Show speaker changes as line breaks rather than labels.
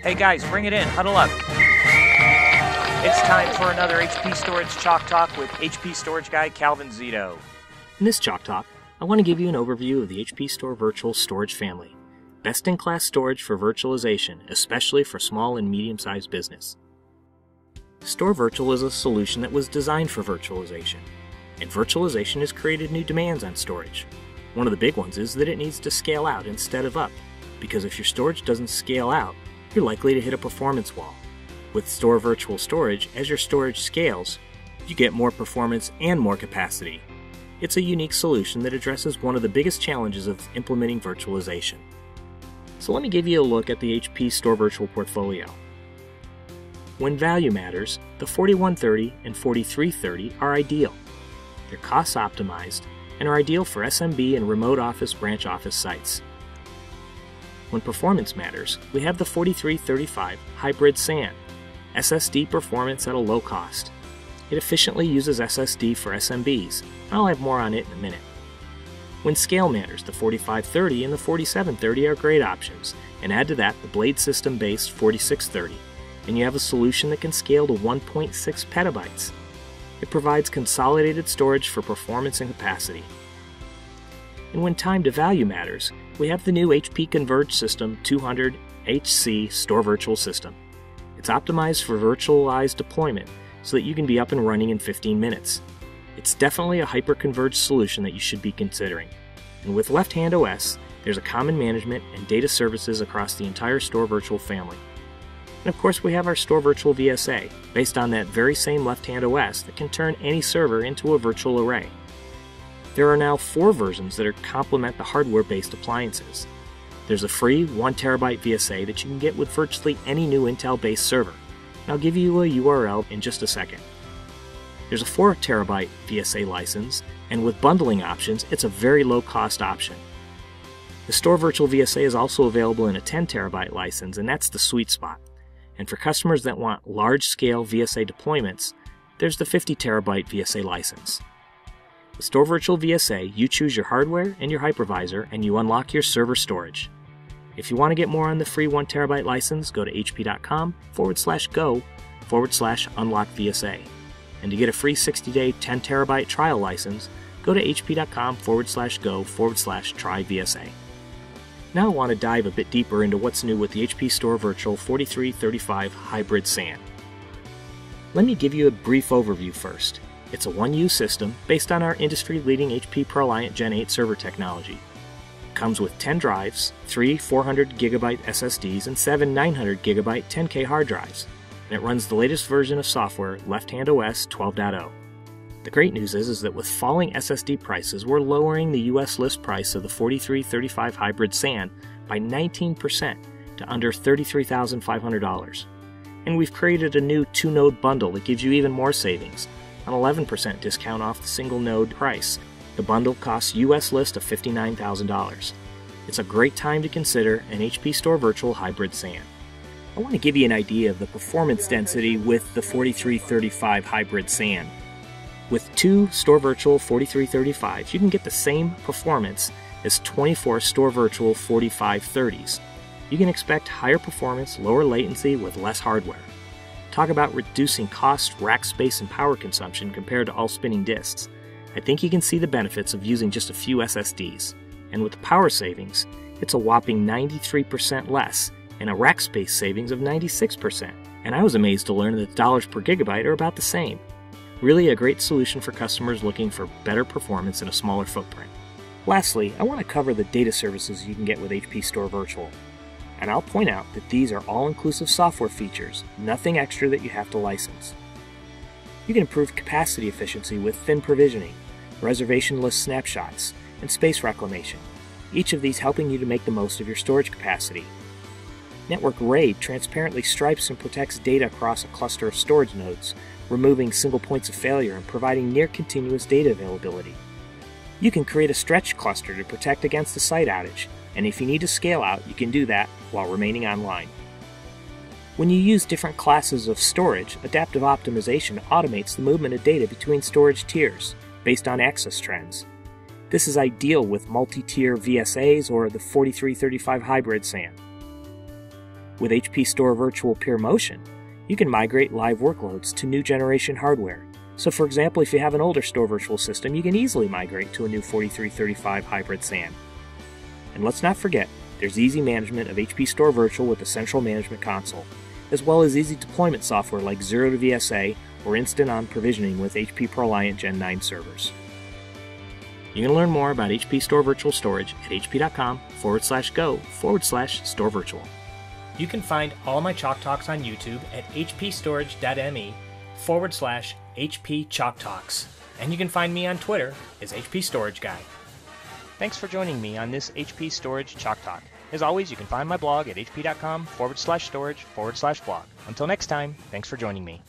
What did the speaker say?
Hey guys, bring it in, huddle up. It's time for another HP Storage Chalk Talk with HP Storage Guy Calvin Zito.
In this Chalk Talk, I want to give you an overview of the HP StoreVirtual storage family. Best-in-class storage for virtualization, especially for small and medium-sized business. StoreVirtual is a solution that was designed for virtualization, and virtualization has created new demands on storage. One of the big ones is that it needs to scale out instead of up, because if your storage doesn't scale out, you're likely to hit a performance wall. With StoreVirtual storage, as your storage scales, you get more performance and more capacity. It's a unique solution that addresses one of the biggest challenges of implementing virtualization. So let me give you a look at the HP StoreVirtual portfolio. When value matters, the 4130 and 4330 are ideal. They're cost optimized and are ideal for SMB and remote office branch office sites. When performance matters, we have the 4335 Hybrid SAN, SSD performance at a low cost. It efficiently uses SSD for SMBs, and I'll have more on it in a minute. When scale matters, the 4530 and the 4730 are great options, and add to that the blade system-based 4630, and you have a solution that can scale to 1.6 petabytes. It provides consolidated storage for performance and capacity. And when time to value matters, we have the new HP Converged System 200 HC StoreVirtual system. It's optimized for virtualized deployment so that you can be up and running in 15 minutes. It's definitely a hyper-converged solution that you should be considering. And with Left-Hand OS, there's a common management and data services across the entire StoreVirtual family. And of course we have our StoreVirtual VSA, based on that very same Left-Hand OS that can turn any server into a virtual array. There are now 4 versions that complement the hardware-based appliances. There's a free 1TB VSA that you can get with virtually any new Intel-based server. And I'll give you a URL in just a second. There's a 4TB VSA license, and with bundling options, it's a very low-cost option. The StoreVirtual VSA is also available in a 10TB license, and that's the sweet spot. And for customers that want large-scale VSA deployments, there's the 50TB VSA license. With StoreVirtual VSA, you choose your hardware and your hypervisor, and you unlock your server storage. If you want to get more on the free 1TB license, go to hp.com/go/unlockVSA. And to get a free 60-day 10TB trial license, go to hp.com/go/tryVSA. Now I want to dive a bit deeper into what's new with the HP StoreVirtual 4335 Hybrid SAN. Let me give you a brief overview first. It's a 1U system based on our industry-leading HP ProLiant Gen 8 server technology. It comes with 10 drives, 3 400GB SSDs, and 7 900GB 10K hard drives, and it runs the latest version of software, Left-Hand OS 12.0. The great news is that with falling SSD prices, we're lowering the US list price of the 4335 Hybrid SAN by 19% to under $33,500. And we've created a new 2-node bundle that gives you even more savings, an 11% discount off the single node price. The bundle costs US list of $59,000. It's a great time to consider an HP StoreVirtual Hybrid SAN. I want to give you an idea of the performance density with the 4335 Hybrid SAN. With 2 StoreVirtual 4335s, you can get the same performance as 24 StoreVirtual 4530s. You can expect higher performance, lower latency with less hardware. Talk about reducing cost, rack space, and power consumption compared to all spinning disks. I think you can see the benefits of using just a few SSDs. And with the power savings, it's a whopping 93% less and a rack space savings of 96%. And I was amazed to learn that dollars per gigabyte are about the same. Really a great solution for customers looking for better performance in a smaller footprint. Lastly, I want to cover the data services you can get with HP StoreVirtual. And I'll point out that these are all-inclusive software features, nothing extra that you have to license. You can improve capacity efficiency with thin provisioning, reservation list snapshots, and space reclamation, each of these helping you to make the most of your storage capacity. Network RAID transparently stripes and protects data across a cluster of storage nodes, removing single points of failure and providing near-continuous data availability. You can create a stretched cluster to protect against a site outage, and if you need to scale out, you can do that while remaining online. When you use different classes of storage, adaptive optimization automates the movement of data between storage tiers based on access trends. This is ideal with multi-tier VSAs or the 4335 Hybrid SAN. With HP StoreVirtual Pure Motion, you can migrate live workloads to new generation hardware. So for example, if you have an older StoreVirtual system, you can easily migrate to a new 4335 hybrid SAN. And let's not forget, there's easy management of HP StoreVirtual with the Central Management Console, as well as easy deployment software like Zero to VSA or instant-on provisioning with HP ProLiant Gen 9 servers. You can learn more about HP StoreVirtual Storage at hp.com/go/StoreVirtual. You can find all my Chalk Talks on YouTube at hpstorage.me/HP Chalk Talks. And you can find me on Twitter as HP Storage Guy.
Thanks for joining me on this HP Storage Chalk Talk. As always, you can find my blog at hp.com/storage/blog. Until next time, thanks for joining me.